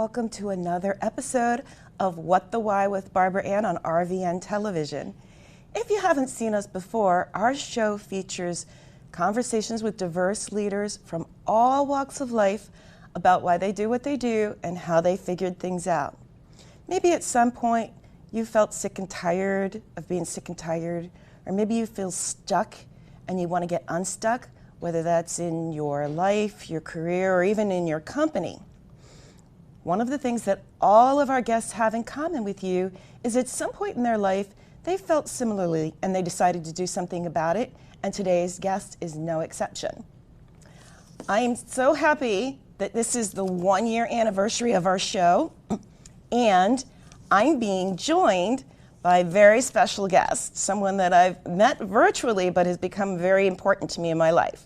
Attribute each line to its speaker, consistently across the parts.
Speaker 1: welcome to another episode of What the Why with Barbara Ann on RVN Television. If you haven't seen us before, our show features conversations with diverse leaders from all walks of life about why they do what they do and how they figured things out. Maybe at some point you felt sick and tired of being sick and tired, or maybe you feel stuck and you want to get unstuck, whether that's in your life, your career, or even in your company. One of the things that all of our guests have in common with you is at some point in their life, they felt similarly and they decided to do something about it, and today's guest is no exception. I am so happy that this is the 1-year anniversary of our show, and I'm being joined by a very special guest, someone that I've met virtually but has become very important to me in my life.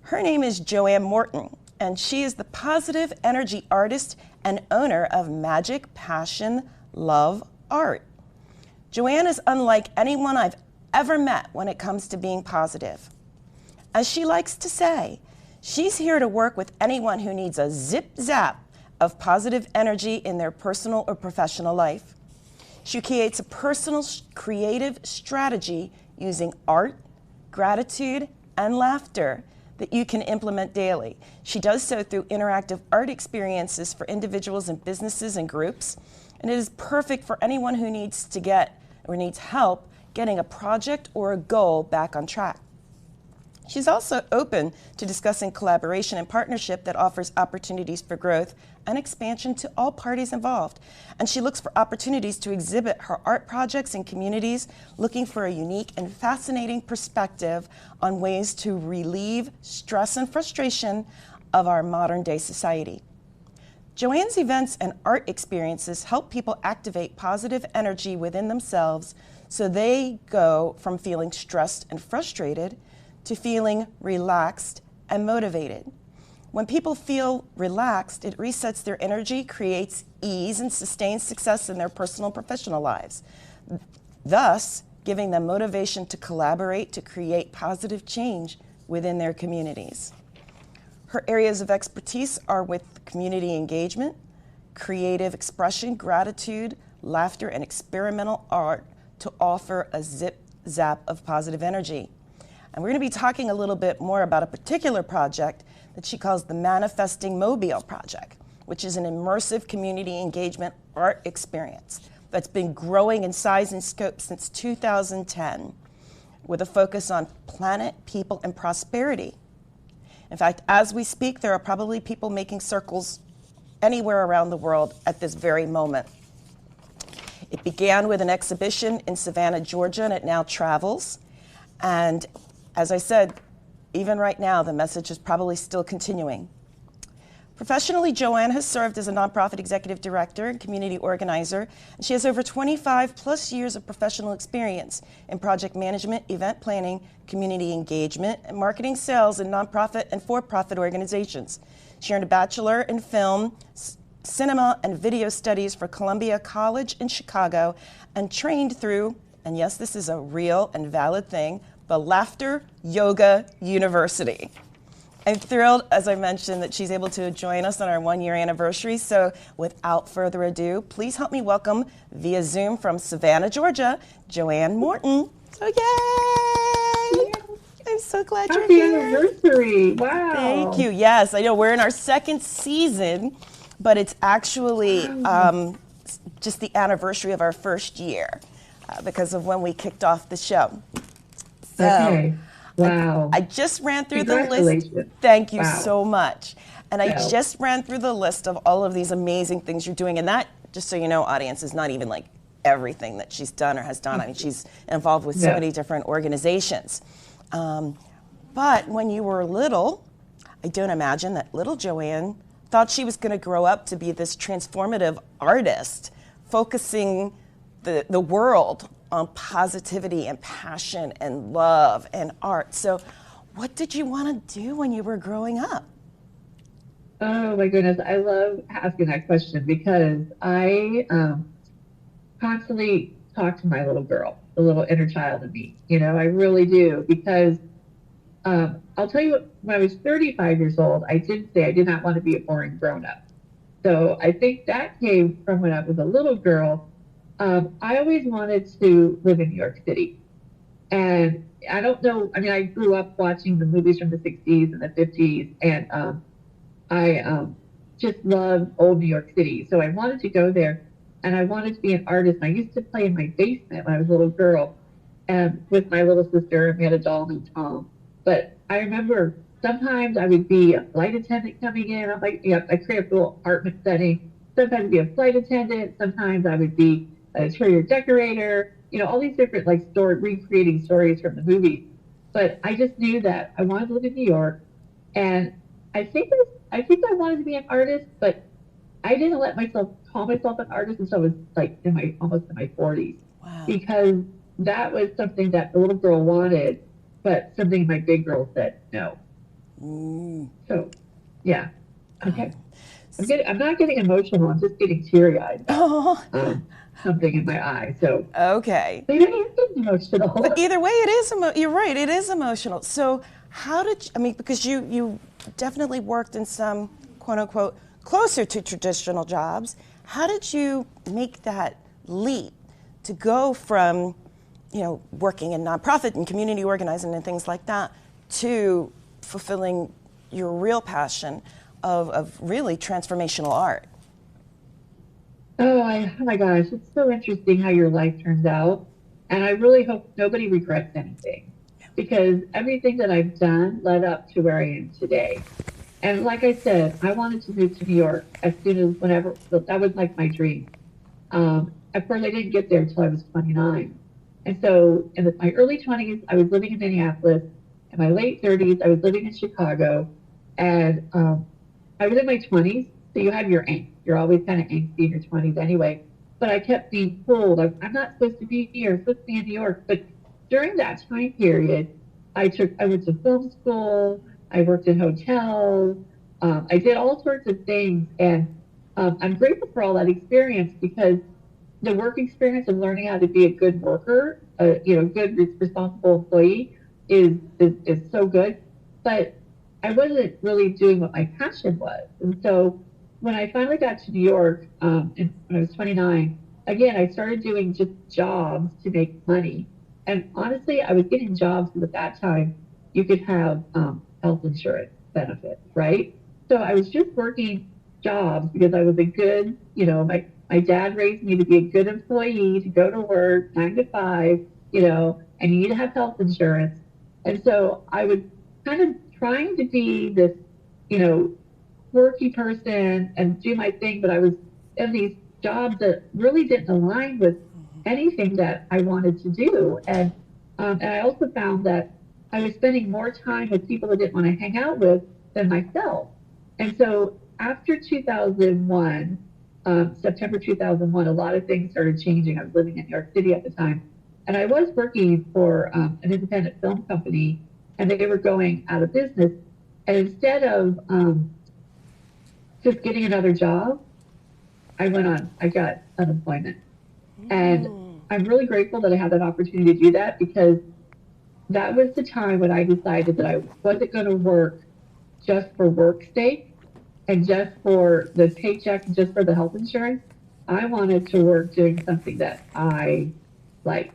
Speaker 1: Her name is Joanne Morton, and she is the positive energy artist and owner of Magic Passion Love Art. Joanne is unlike anyone I've ever met when it comes to being positive. As she likes to say, she's here to work with anyone who needs a zip-zap of positive energy in their personal or professional life. She creates a personal creative strategy using art, gratitude, and laughter that you can implement daily. She does so through interactive art experiences for individuals and businesses and groups, and it is perfect for anyone who needs to get or needs help getting a project or a goal back on track. She's also open to discussing collaboration and partnership that offers opportunities for growth and expansion to all parties involved. And she looks for opportunities to exhibit her art projects in communities, looking for a unique and fascinating perspective on ways to relieve stress and frustration of our modern day society. Joanne's events and art experiences help people activate positive energy within themselves so they go from feeling stressed and frustrated to feeling relaxed and motivated. When people feel relaxed, it resets their energy, creates ease, and sustains success in their personal and professional lives, thus giving them motivation to collaborate to create positive change within their communities. Her areas of expertise are with community engagement, creative expression, gratitude, laughter, and experimental art to offer a zip-zap of positive energy. And we're going to be talking a little bit more about a particular project that she calls the Manifesting Mobile Project, which is an immersive community engagement art experience that's been growing in size and scope since 2010, with a focus on planet, people, and prosperity. In fact, as we speak, there are probably people making circles anywhere around the world at this very moment. It began with an exhibition in Savannah, Georgia, and it now travels. And as I said, even right now, the message is probably still continuing. Professionally, Joanne has served as a nonprofit executive director and community organizer, and she has over 25 plus years of professional experience in project management, event planning, community engagement, and marketing sales in nonprofit and for-profit organizations. She earned a bachelor in film, cinema, and video studies for Columbia College in Chicago, and trained through, and yes, this is a real and valid thing, the Laughter Yoga University. I'm thrilled, as I mentioned, that she's able to join us on our 1-year anniversary. So without further ado, please help me welcome via Zoom from Savannah, Georgia, Joanne Morton. So yay! I'm so glad you're here.
Speaker 2: Happy anniversary, wow.
Speaker 1: Thank you, yes. I know we're in our 2nd season, but it's actually just the anniversary of our 1st year because of when we kicked off the show. So,
Speaker 2: okay. Wow.
Speaker 1: I just ran through the list. Thank you so much. And I
Speaker 2: Wow.
Speaker 1: just ran through the list of all of these amazing things you're doing. And that, just so you know, audience, is not even like everything that she's done or has done. I mean, she's involved with so many different organizations. But when you were little, I don't imagine that little Joanne thought she was going to grow up to be this transformative artist, focusing the world on positivity and passion and love and art. So what did you want to do when you were growing up?
Speaker 2: Oh my goodness, I love asking that question because I constantly talk to my little girl, the little inner child in me. You know, I really do, because I'll tell you, when I was 35 years old, I did say I did not want to be a boring grown-up. So I think that came from when I was a little girl. I always wanted to live in New York City. And I don't know, I mean, I grew up watching the movies from the 60s and the 50s, and I just love old New York City. So I wanted to go there, and I wanted to be an artist. And I used to play in my basement when I was a little girl, and with my little sister, and we had a doll named Tom. But I remember sometimes I would be a flight attendant coming in. I'm like, I create a little apartment setting. Sometimes I'd be a flight attendant. Sometimes I would be an interior decorator. All these different like story recreating stories from the movies. But I just knew that I wanted to live in New York, and I think I wanted to be an artist, but I didn't let myself call myself an artist until I was like in my almost in my 40s,
Speaker 1: Wow.
Speaker 2: because that was something that the little girl wanted, but something my big girl said no.
Speaker 1: Mm.
Speaker 2: So yeah, okay. I'm not getting emotional. I'm just getting teary eyed about
Speaker 1: Oh,
Speaker 2: something in my eye. So
Speaker 1: okay.
Speaker 2: maybe I am getting emotional.
Speaker 1: But either way, it is you're right, it is emotional. So how did you, I mean, because you definitely worked in some quote unquote closer to traditional jobs. How did you make that leap to go from, working in nonprofit and community organizing and things like that to fulfilling your real passion of really transformational art?
Speaker 2: Oh my gosh, it's so interesting how your life turns out. And I really hope nobody regrets anything, because everything that I've done led up to where I am today. And like I said, I wanted to move to New York as soon as whenever that was like my dream. Of course, I didn't get there until I was 29. And so in my early 20s, I was living in Minneapolis. In my late 30s, I was living in Chicago. And I was in my 20s. So you have your angst. You're always kind of angsty in your 20s anyway. But I kept being told, I'm not supposed to be here. I'm supposed to be in New York. But during that time period, I went to film school. I worked in hotels. I did all sorts of things. And I'm grateful for all that experience, because the work experience of learning how to be a good worker, good responsible employee is so good. But I wasn't really doing what my passion was. And so when I finally got to New York, when I was 29, again, I started doing just jobs to make money. And honestly, I was getting jobs because at that time you could have health insurance benefits, right? So I was just working jobs because I was a good, my dad raised me to be a good employee, to go to work 9 to 5, and you need to have health insurance. And so I was kind of trying to be this, you know, quirky person and do my thing, but I was in these jobs that really didn't align with anything that I wanted to do. And I also found that I was spending more time with people that didn't want to hang out with than myself. And so after 2001, September 2001, a lot of things started changing. I was living in New York City at the time, and I was working for an independent film company, and they were going out of business. And instead of just getting another job, I got unemployment. And I'm really grateful that I had that opportunity to do that, because that was the time when I decided that I wasn't going to work just for work's sake and just for the paycheck and just for the health insurance. I wanted to work doing something that I like,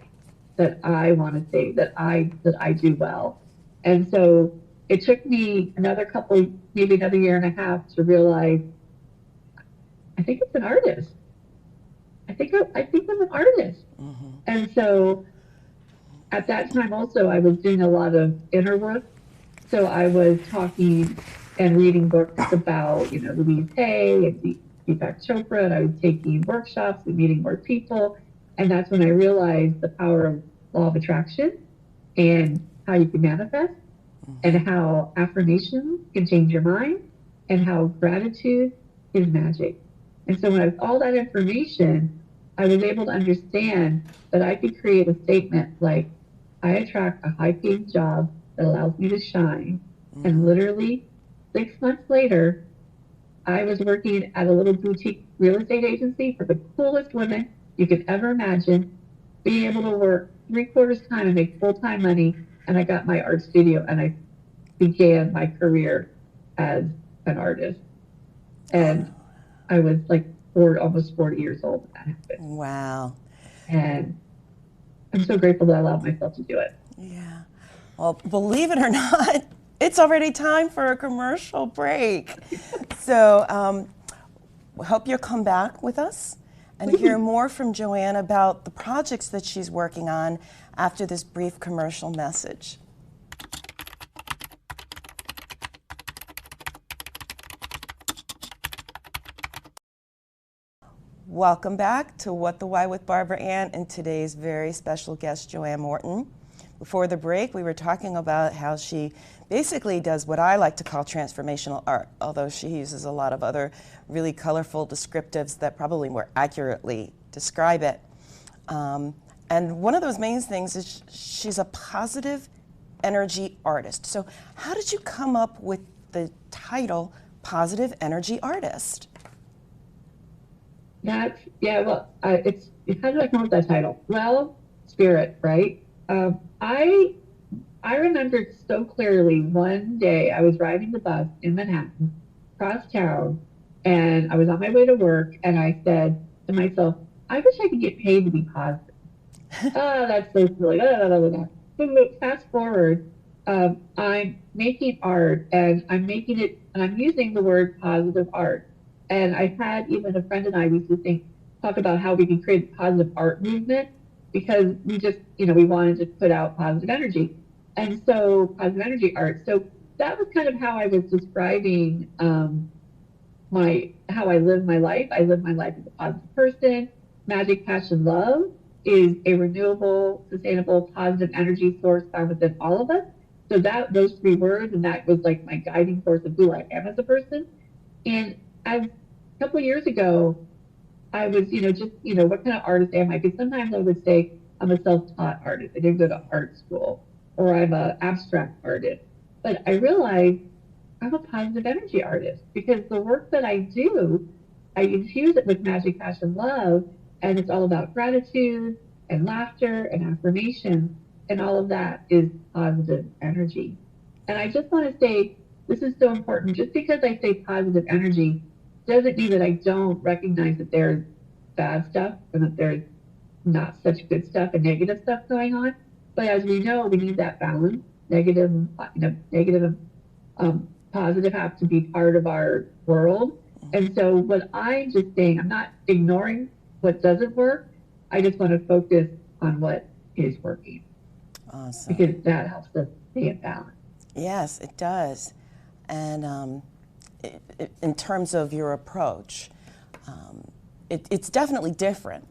Speaker 2: that I want to say that I do well. And so it took me maybe another year and a half to realize I think it's an artist. I think I'm an artist. And so at that time also I was doing a lot of inner work. So I was talking and reading books about, Louise Hay and Deepak Chopra, and I was taking workshops and meeting more people. And that's when I realized the power of law of attraction and how you can manifest, and how affirmations can change your mind, and how gratitude is magic. And so with all that information, I was able to understand that I could create a statement like, I attract a high paying job that allows me to shine. And literally 6 months later, I was working at a little boutique real estate agency for the coolest women you could ever imagine, being able to work 3/4 time and make full time money. And I got my art studio, and I began my career as an artist. And I was like almost 40 years old when that happened.
Speaker 1: Wow.
Speaker 2: And I'm so grateful that I allowed myself to do it.
Speaker 1: Yeah. Well, believe it or not, it's already time for a commercial break. So we hope you'll come back with us and hear more from Joanne about the projects that she's working on after this brief commercial message. Welcome back to What the Why with Barbara Ann and today's very special guest, Joanne Morton. Before the break, we were talking about how she basically does what I like to call transformational art, although she uses a lot of other really colorful descriptives that probably more accurately describe it. And one of those main things is she's a positive energy artist. So how did you come up with the title Positive Energy Artist?
Speaker 2: How did I come up with that title? Well, spirit, right? I remember so clearly one day I was riding the bus in Manhattan, across town, and I was on my way to work, and I said to myself, I wish I could get paid to be positive. Oh, that's so silly. Fast forward, I'm making art, and I'm making it, and I'm using the word positive art. And I had even a friend and I used to talk about how we can create a positive art movement because we just, we wanted to put out positive energy. And so positive energy art. So that was kind of how I was describing how I live my life. I live my life as a positive person. Magic, passion, love is a renewable, sustainable, positive energy source found within all of us. So those three words, and that was like my guiding force of who I am as a person. And a couple of years ago, I was, what kind of artist am I? Because sometimes I would say I'm a self-taught artist. I didn't go to art school, or I'm an abstract artist. But I realized I'm a positive energy artist because the work that I do, I infuse it with magic, passion, love, and it's all about gratitude and laughter and affirmation, and all of that is positive energy. And I just want to say, this is so important. Just because I say positive energy doesn't mean that I don't recognize that there's bad stuff and that there's not such good stuff and negative stuff going on. But as we know, we need that balance. Negative and positive have to be part of our world. And so what I'm just saying, I'm not ignoring what doesn't work. I just want to focus on what is working.
Speaker 1: Awesome.
Speaker 2: Because that helps us stay in balance.
Speaker 1: Yes, it does. And in terms of your approach, it's definitely different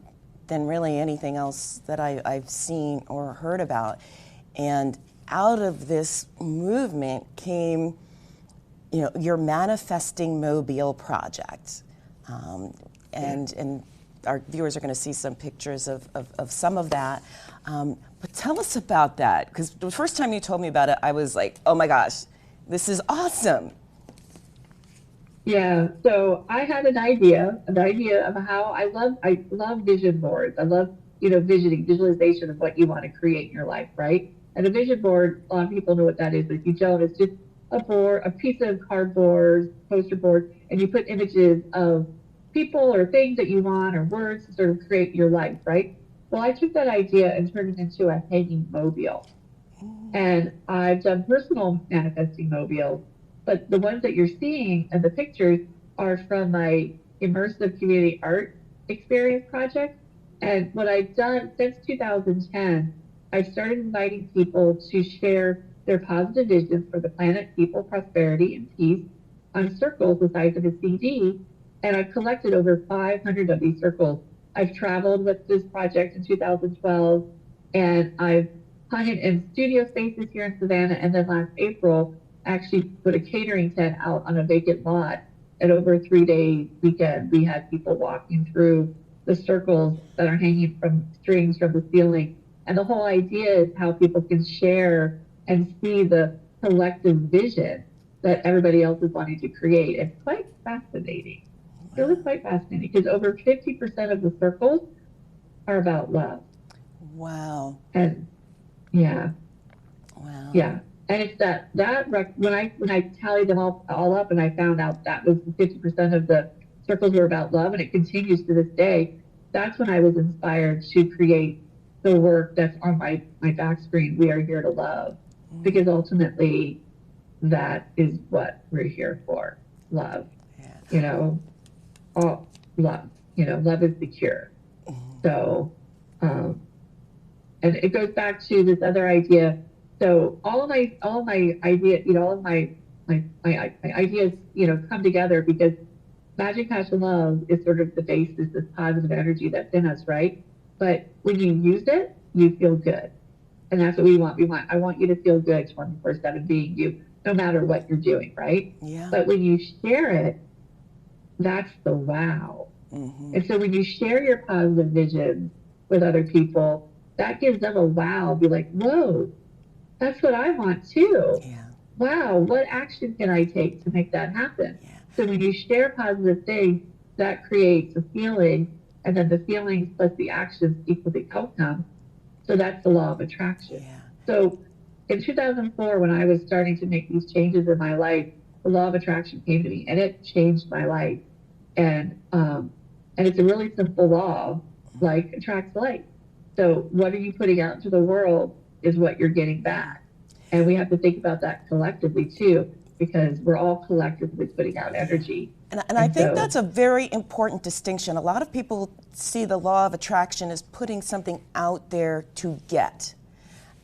Speaker 1: than really anything else that I've seen or heard about. And out of this movement came, your Manifesting Mobile project. And our viewers are going to see some pictures of some of that. But tell us about that, because the first time you told me about it, I was like, oh my gosh, this is awesome.
Speaker 2: Yeah, so I had an idea of how I love vision boards. I love, visualization of what you want to create in your life, right? And a vision board, a lot of people know what that is. If you don't, it's just a piece of cardboard, poster board, and you put images of people or things that you want or words to sort of create your life, right? Well, I took that idea and turned it into a hanging mobile. And I've done personal manifesting mobiles, but the ones that you're seeing and the pictures are from my immersive community art experience project. And what I've done since 2010, I've started inviting people to share their positive visions for the planet, people, prosperity, and peace on circles the size of a CD. And I've collected over 500 of these circles. I've traveled with this project in 2012, and I've hung it in studio spaces here in Savannah. And then last April, actually put a catering tent out on a vacant lot. And over a 3-day weekend, we had people walking through the circles that are hanging from strings from the ceiling. And the whole idea is how people can share and see the collective vision that everybody else is wanting to create. It's quite fascinating. It's really quite fascinating because over 50% of the circles are about love.
Speaker 1: Wow.
Speaker 2: And yeah.
Speaker 1: Wow.
Speaker 2: Yeah. And it's when I tallied them all up and I found out that was 50% of the circles were about love, and it continues to this day. That's when I was inspired to create the work that's on my back screen, We Are Here to Love, because ultimately that is what we're here for, love.
Speaker 1: Yeah.
Speaker 2: You know, all love. You know, love is the cure. So, and it goes back to this other idea. So all of my ideas, you know, all of my ideas, you know, come together because magic, passion, love is sort of the basis, this positive energy that's in us, right? But when you use it, you feel good. And that's what we want. I want you to feel good 24/7 being you, no matter what you're doing, right?
Speaker 1: Yeah.
Speaker 2: But when you share it, that's the wow. And so when you share your positive visions with other people, that gives them a wow. Be like, whoa, that's what I want too.
Speaker 1: Yeah.
Speaker 2: Wow, what action can I take to make that happen?
Speaker 1: Yeah.
Speaker 2: So when you share positive things, that creates a feeling, and then the feelings plus the actions equal the outcome. So that's the law of attraction.
Speaker 1: Yeah.
Speaker 2: So in 2004, when I was starting to make these changes in my life, the law of attraction came to me, and it changed my life. And it's a really simple law, like attracts like. So what are you putting out into the world is what you're getting back. And we have to think about that collectively too, because we're all collectively putting out energy.
Speaker 1: And I think that's a very important distinction. A lot of people see the law of attraction as putting something out there to get.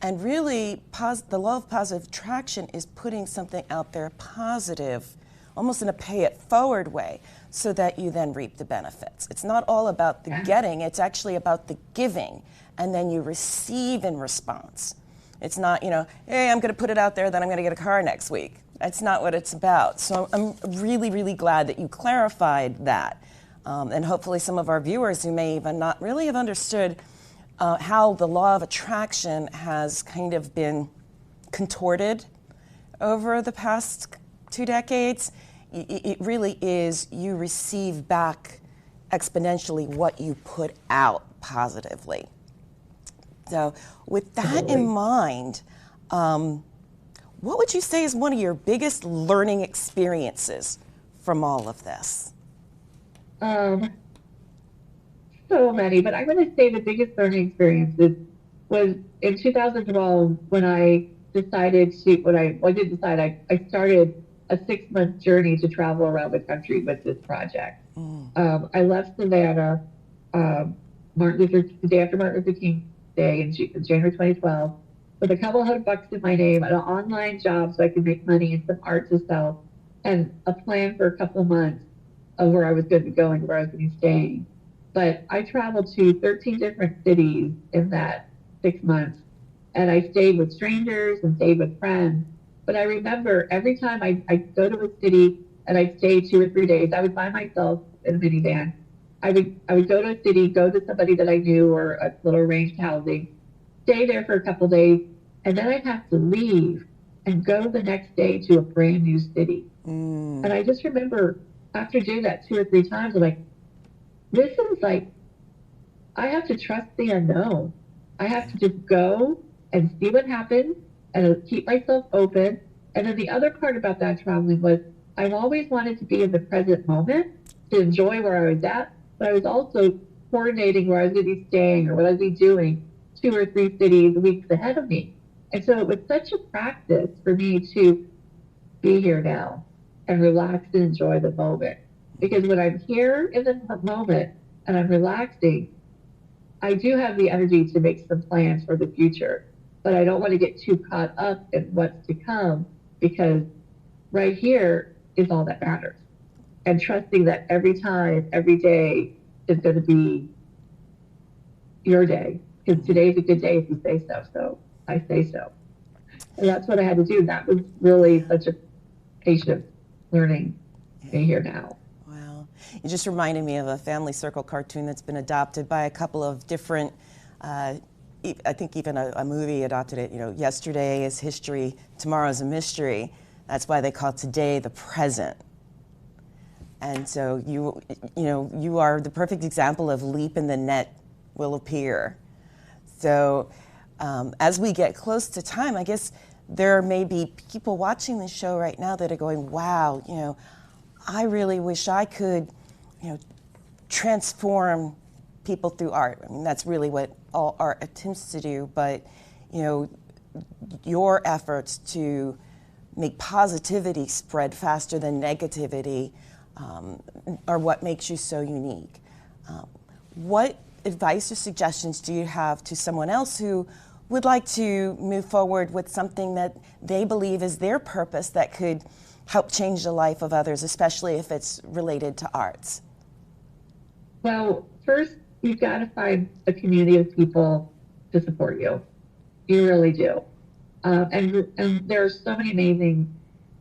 Speaker 1: And really, the law of positive attraction is putting something out there positive, almost in a pay it forward way, so that you then reap the benefits. It's not all about the getting, it's actually about the giving, and then you receive in response. It's not, you know, hey, I'm going to put it out there, then I'm going to get a car next week. That's not what it's about. So I'm really, really glad that you clarified that. And hopefully some of our viewers who may even not really have understood how the law of attraction has kind of been contorted over the past 2 decades. It really is, you receive back exponentially what you put out positively. So with that in mind, what would you say is one of your biggest learning experiences from all of this?
Speaker 2: So many, but I'm going to say the biggest learning experiences was in 2012 when I decided to, I started a 6-month journey to travel around the country with this project. I left Savannah the day after Martin Luther King Day in January 2012 with a couple $100 in my name, an online job so I could make money and some art to sell, and a plan for a couple months of where I was going to be going, where I was going to be staying. But I traveled to 13 different cities in that 6 months, and I stayed with strangers and stayed with friends. But I remember every time I'd go to a city and I'd stay 2 or 3 days, I would by myself in a minivan. I would go to a city, go to somebody that I knew or a little arranged housing, stay there for a couple days, and then I'd have to leave and go the next day to a brand new city. And I just remember after doing that 2 or 3 times, I'm like, this is like, I have to trust the unknown. I have to just go and see what happens and keep myself open. And then the other part about that traveling was I've always wanted to be in the present moment to enjoy where I was at, but I was also coordinating where I was going to be staying or what I was going to be doing 2 or 3 cities weeks ahead of me. And so it was such a practice for me to be here now and relax and enjoy the moment. Because when I'm here in the moment and I'm relaxing, I do have the energy to make some plans for the future, but I don't want to get too caught up in what's to come, because right here is all that matters. And trusting that every time, every day is going to be your day, because today's a good day if you say so. So I say so. And that's what I had to do. That was really such a patient learning being here now.
Speaker 1: Wow. You just reminded me of a Family Circle cartoon that's been adopted by a couple of different, I think even a movie adopted it. You know, yesterday is history, tomorrow's a mystery. That's why they call today the present. And so you are the perfect example of leap in the net will appear. So as we get close to time, I guess there may be people watching this show right now that are going, wow, you know, I really wish I could transform people through art. I mean, that's really what all art attempts to do, but, your efforts to make positivity spread faster than negativity are what makes you so unique. What advice or suggestions do you have to someone else who would like to move forward with something that they believe is their purpose that could help change the life of others, especially if it's related to arts?
Speaker 2: Well, first, you've got to find a community of people to support you. You really do. And there are so many amazing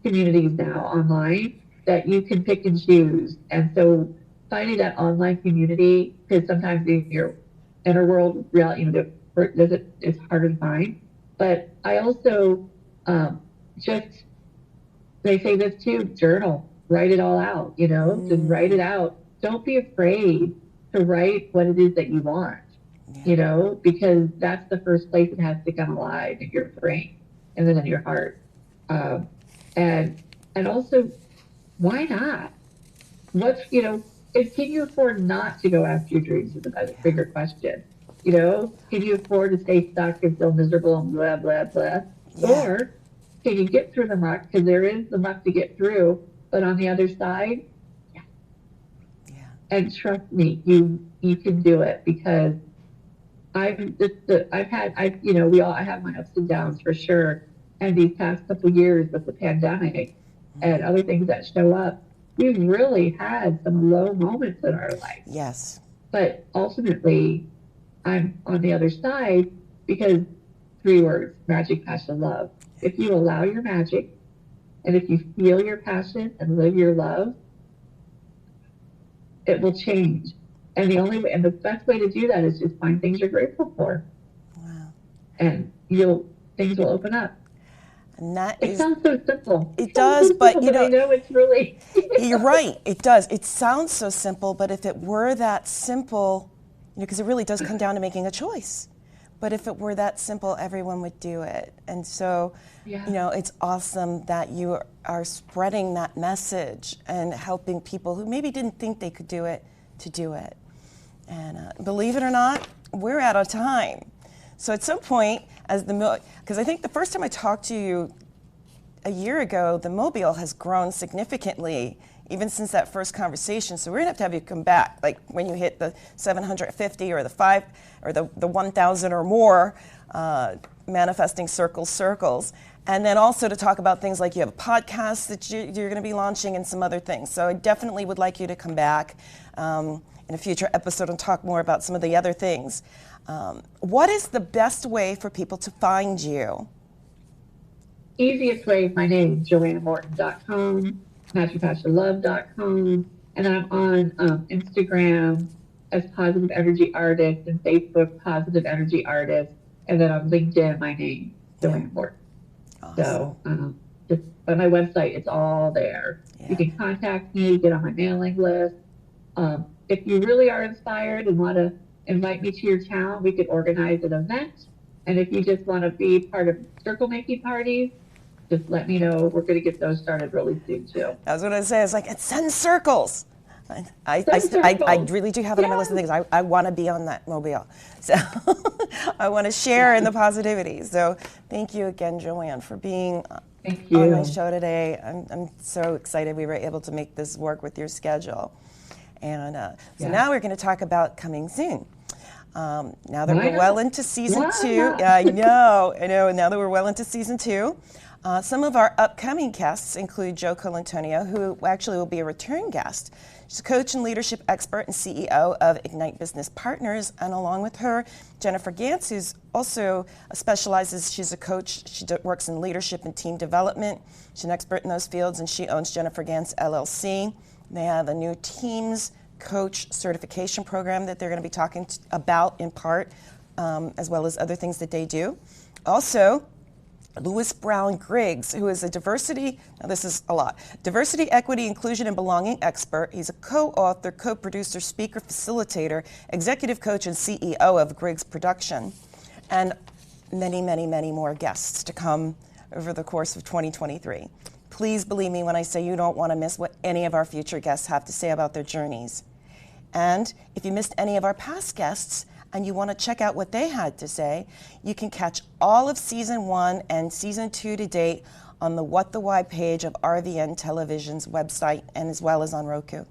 Speaker 2: communities now online that you can pick and choose. And so finding that online community, because sometimes in your inner world, reality, it's harder to find. But I also they say this too, journal, write it all out, just write it out. Don't be afraid to write what it is that you want. Because that's the first place it has to come alive in your brain and then in your heart. And also, why not? Can you afford not to go after your dreams is a bigger question. Can you afford to stay stuck and feel miserable and blah, blah, blah?
Speaker 1: Yeah.
Speaker 2: Or can you get through the muck? Because there is the muck to get through, but on the other side, yeah. And trust me, you can do it, because I have my ups and downs for sure. And these past couple of years with the pandemic and other things that show up, we've really had some low moments in our life.
Speaker 1: Yes.
Speaker 2: But ultimately, I'm on the other side because 3 words: magic, passion, love. If you allow your magic, and if you feel your passion and live your love, it will change. And the best way to do that is just find things you're grateful for.
Speaker 1: Wow.
Speaker 2: And things will open up.
Speaker 1: And
Speaker 2: it sounds so simple.
Speaker 1: It does, but
Speaker 2: I know it's really.
Speaker 1: You're right. It does. It sounds so simple, but if it were that simple, because it really does come down to making a choice. But if it were that simple, everyone would do it. And so, it's awesome that you are spreading that message and helping people who maybe didn't think they could do it to do it. And believe it or not, we're out of time. So at some point, because I think the first time I talked to you a year ago, the Mobile has grown significantly, even since that first conversation. So we're gonna have to have you come back, like when you hit the 750 or the 5 or the 1,000 or more manifesting circles. And then also to talk about things like you have a podcast that you're gonna be launching and some other things. So I definitely would like you to come back in a future episode and talk more about some of the other things. What is the best way for people to find you?
Speaker 2: Easiest way is my name, JoanneMorton.com, MagicPassionLove.com, and I'm on Instagram as Positive Energy Artist and Facebook Positive Energy Artist, and then on LinkedIn, my name, Joanne Morton.
Speaker 1: Awesome.
Speaker 2: So just on my website, it's all there. You can contact me, get on my mailing list. If you really are inspired and want to invite me to your town, we could organize an event. And if you just want to be part of circle making parties, just let me know. We're going to get those started really soon too.
Speaker 1: I was going to say, it's like, it sends circles. I really do have it on my list of things. I want to be on that Mobile. So I want to share in the positivity. So thank you again, Joanne, for being on my show today. I'm so excited we were able to make this work with your schedule. And now we're going to talk about coming soon. Now that we're well into season 2, I know. And now that we're well into season 2, some of our upcoming guests include Jo Colantonio, who actually will be a return guest. She's a coach and leadership expert and CEO of Ignite Business Partners, and along with her, Jennifer Gantz, who's also specializes. She's a coach. She works in leadership and team development. She's an expert in those fields, and she owns Jennifer Gantz LLC. They have a new Teams Coach certification program that they're going to be talking about in part, as well as other things that they do. Also, Louis Brown Griggs, who is a diversity, equity, inclusion, and belonging expert. He's a co-author, co-producer, speaker, facilitator, executive coach, and CEO of Griggs Production, and many, many, many more guests to come over the course of 2023. Please believe me when I say you don't want to miss what any of our future guests have to say about their journeys And if you missed any of our past guests and you want to check out what they had to say, you can catch all of Season 1 and Season 2 to date on the What the Why page of RVN Television's website and as well as on Roku.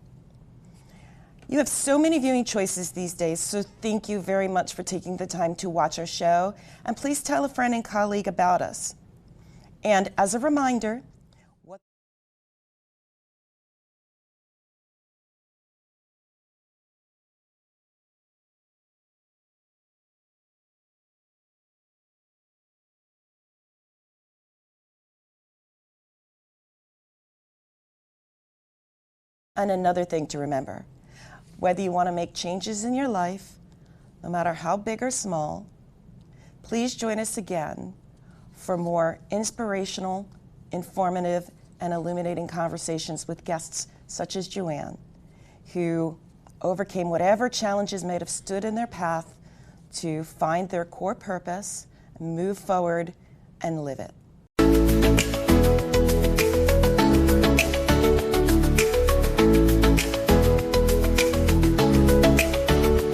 Speaker 1: You have so many viewing choices these days, so thank you very much for taking the time to watch our show, and please tell a friend and colleague about us. And as a reminder, and another thing to remember, whether you want to make changes in your life, no matter how big or small, please join us again for more inspirational, informative, and illuminating conversations with guests such as Joanne, who overcame whatever challenges may have stood in their path to find their core purpose, move forward, and live it.